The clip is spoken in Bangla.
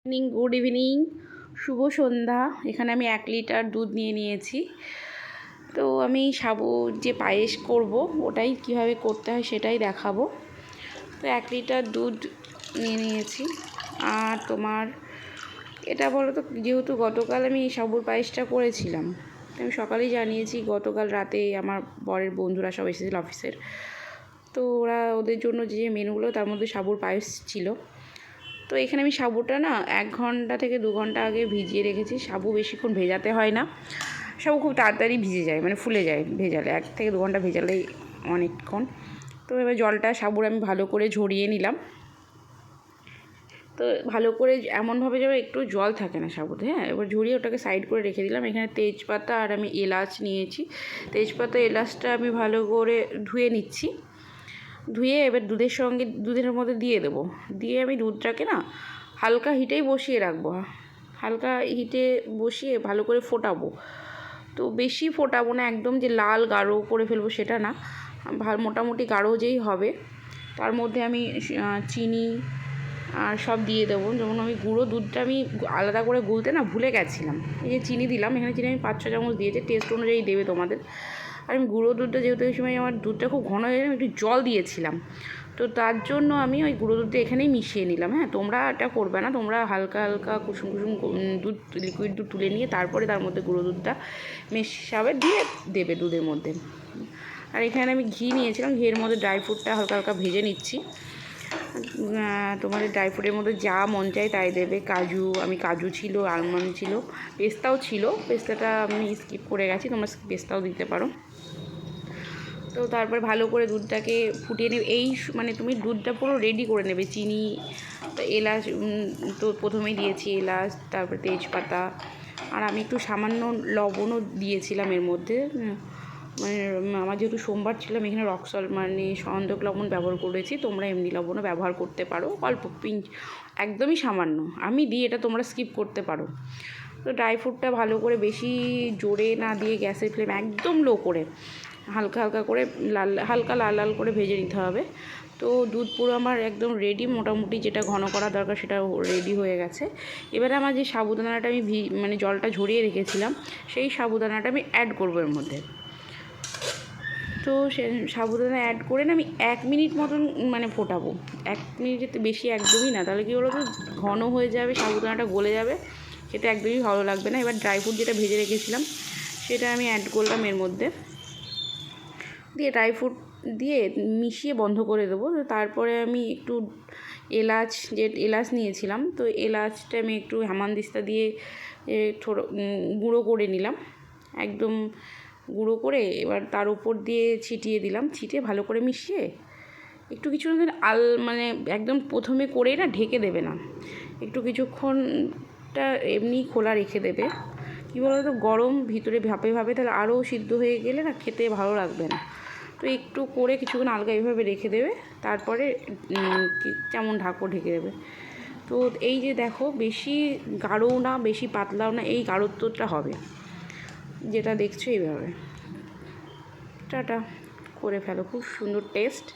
গুড ইভিনিং, শুভ সন্ধ্যা। এখানে আমি 1 লিটার দুধ নিয়ে নিয়েছি। তো আমি সাবু যে পায়েস করব ওটাই কিভাবে করতে হয় সেটাই দেখাবো। তো 1 লিটার দুধ নিয়ে নিয়েছি। আর তোমার এটা বলো তো, যেহেতু গতকাল আমি সাবুর পায়েসটা করেছিলাম, আমি সকালেই জানিয়েছি গতকাল রাতে আমার বরের বন্ধুরা সব এসেছিল অফিসের। তো ওদের জন্য যে মেনুগুলো তার মধ্যে সাবুর পায়েস ছিল। তো এখানে আমি সাবুটা না 1 ঘন্টা থেকে 2 ঘন্টা আগে ভিজিয়ে রেখেছি। সাবু বেশিক্ষণ ভেজাতে হয় না, সাবু খুব তাড়াতাড়ি ভিজে যায়, মানে ফুলে যায় ভেজালে। 1 থেকে 2 ঘন্টা ভেজালেই অনেকক্ষণ। তো এবার জলটা সাবুর আমি ভালো করে ঝরিয়ে নিলাম। তো ভালো করে এমনভাবে যেন একটু জল থাকে না সাবুতে, হ্যাঁ। এবার ঝরিয়ে ওটাকে সাইড করে রেখে দিলাম। এখানে তেজপাতা আর আমি এলাচ নিয়েছি। তেজপাতা এলাচটা আমি ভালো করে ধুয়ে নিচ্ছি। ধুয়ে এবার দুধের মধ্যে দিয়ে দেবো। দিয়ে আমি দুধটাকে না হালকা হিটেই বসিয়ে রাখবো। হালকা হিটে বসিয়ে ভালো করে ফোটাবো। তো বেশি ফোটাবো না, একদম যে লাল গাঢ় করে ফেলবো সেটা না, মোটামুটি গাঢ় যেই হবে তার মধ্যে আমি চিনি আর সব দিয়ে দেবো। যেমন আমি গুঁড়ো দুধটা আমি আলাদা করে গুলতে না ভুলে গেছিলাম। এই যে চিনি দিলাম, এখানে চিনি আমি 5-6 চামচ দিয়েছি, টেস্ট অনুযায়ী দেবে তোমাদের। আর আমি গুঁড়ো দুধটা, যেহেতু এই সময় আমার দুধটা খুব ঘন হয়ে গেছে, একটু জল দিয়েছিলাম। তো তার জন্য আমি ওই গুঁড়ো দুধটা এখানেই মিশিয়ে নিলাম, হ্যাঁ। তোমরা এটা করবে না, তোমরা হালকা হালকা কুসুম কুসুম দুধ, লিকুইড দুধ তুলে নিয়ে তারপরে তার মধ্যে গুঁড়ো দুধটা মেশাবে, দিয়ে দেবে দুধের মধ্যে। আর এখানে আমি ঘি নিয়েছিলাম, ঘিয়ের মধ্যে ড্রাই ফ্রুটটা হালকা হালকা ভেজে নিচ্ছি। তোমাদের ড্রাই ফ্রুটের মধ্যে যা মন চায় তাই দেবে। কাজু ছিল, আলমন্ড ছিল, পেস্তাও ছিল। পেস্তাটা আমি স্কিপ করে গেছি, তোমরা পেস্তাও দিতে পারো। তো তারপর ভালো করে দুধটাকে ফুটিয়ে নেবে। মানে তুমি দুধটা পুরো রেডি করে নেবে। চিনি, এলাচ তো প্রথমেই দিয়েছি, এলাচ, তারপর তেজপাতা, আর আমি একটু সামান্য লবণও দিয়েছিলাম এর মধ্যে। মানে আমার যেহেতু সোমবার ছিলাম, এখানে রক সল্ট মানে সন্দক লবণ ব্যবহার করেছি। তোমরা এমনি লবণও ব্যবহার করতে পারো, অল্প পিঞ্চ, একদমই সামান্য আমি দিই, এটা তোমরা স্কিপ করতে পারো। তো ড্রাই ফ্রুটটা ভালো করে বেশি জোরে না দিয়ে গ্যাসের ফ্লেম একদম লো করে হালকা হালকা করে হালকা লাল লাল করে ভেজে নিতে হবে। তো দুধ পুরো আমার একদম রেডি, মোটামুটি যেটা ঘন করা দরকার সেটা রেডি হয়ে গেছে। এবারে আমার যে সাবুদানাটা আমি মানে জলটা ঝরিয়ে রেখেছিলাম, সেই সাবুদানাটা আমি অ্যাড করবো এর মধ্যে। তো সে সাবুদানা অ্যাড করে না আমি 1 মিনিট মতন মানে ফোটাবো। 1 মিনিটের বেশি একদমই না, তাহলে কী হলো তো ঘন হয়ে যাবে, সাবুদানাটা গলে যাবে, সেটা একদমই ভালো লাগবে না। এবার ড্রাই ফ্রুট যেটা ভেজে রেখেছিলাম সেটা আমি অ্যাড করলাম এর মধ্যে, দিয়ে ড্রাই ফ্রুট দিয়ে মিশিয়ে বন্ধ করে দেবো। তারপরে আমি একটু এলাচ নিয়েছিলাম, তো এলাচটা আমি একটু হামানদিস্তা দিয়ে গুঁড়ো করে নিলাম, একদম গুঁড়ো করে। এবার তার উপর দিয়ে ছিটিয়ে দিলাম, ছিটিয়ে ভালো করে মিশিয়ে একটু কিছুক্ষণ মানে একদম প্রথমে করেই না ঢেকে দেবে না, একটু কিছুক্ষণটা এমনি খোলা রেখে দেবে। কী বলো তো, গরম ভিতরে ভাপে ভাপে, তাহলে আরও সিদ্ধ হয়ে গেলে না খেতে ভালো লাগবে না। তো একটু করে কিছুক্ষণ আলগা এইভাবে রেখে দেবে, তারপরে যেমন ঢাকো ঢেকে দেবে। তো এই যে দেখো, বেশি গাঢ়ও না বেশি পাতলাও না, এই গাঢ়ত্বটা হবে যেটা দেখছো এইভাবে। টাটা করে ফেলো, খুব সুন্দর টেস্ট।